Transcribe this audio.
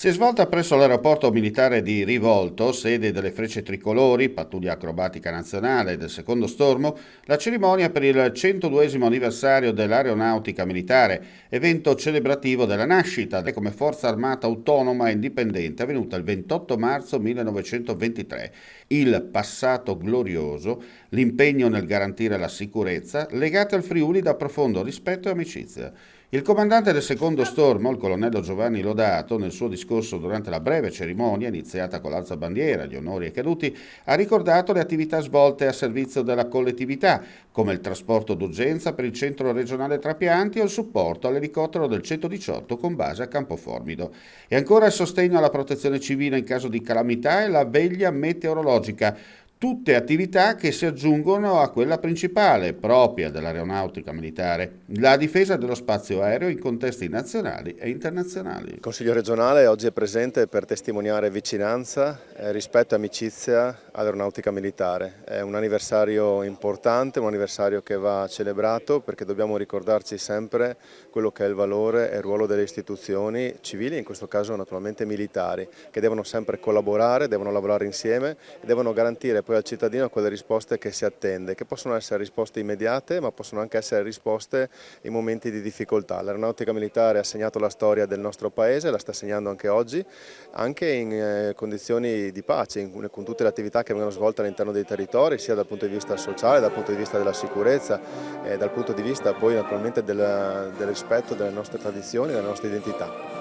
Si è svolta presso l'aeroporto militare di Rivolto, sede delle Frecce Tricolori, pattuglia acrobatica nazionale del secondo stormo, la cerimonia per il 102esimo anniversario dell'Aeronautica Militare, evento celebrativo della nascita come forza armata autonoma e indipendente, avvenuta il 28 marzo 1923. Il passato glorioso, l'impegno nel garantire la sicurezza, legati al Friuli da profondo rispetto e amicizia. Il comandante del secondo stormo, il colonnello Giovanni Lodato, nel suo discorso durante la breve cerimonia, iniziata con l'alzabandiera, gli onori ai caduti, ha ricordato le attività svolte a servizio della collettività, come il trasporto d'urgenza per il centro regionale Trapianti o il supporto all'elicottero del 118 con base a Campoformido. E ancora il sostegno alla protezione civile in caso di calamità e la veglia meteorologica. Tutte attività che si aggiungono a quella principale, propria dell'aeronautica militare, la difesa dello spazio aereo in contesti nazionali e internazionali. Il Consiglio regionale oggi è presente per testimoniare vicinanza, rispetto e amicizia all'aeronautica militare. È un anniversario importante, un anniversario che va celebrato perché dobbiamo ricordarci sempre quello che è il valore e il ruolo delle istituzioni civili, in questo caso naturalmente militari, che devono sempre collaborare, devono lavorare insieme e devono garantire poi al cittadino quelle risposte che si attende, che possono essere risposte immediate ma possono anche essere risposte in momenti di difficoltà. L'aeronautica militare ha segnato la storia del nostro paese, la sta segnando anche oggi, anche in condizioni di pace, con tutte le attività che vengono svolte all'interno dei territori, sia dal punto di vista sociale, dal punto di vista della sicurezza, dal punto di vista poi naturalmente del rispetto delle nostre tradizioni, delle nostre identità.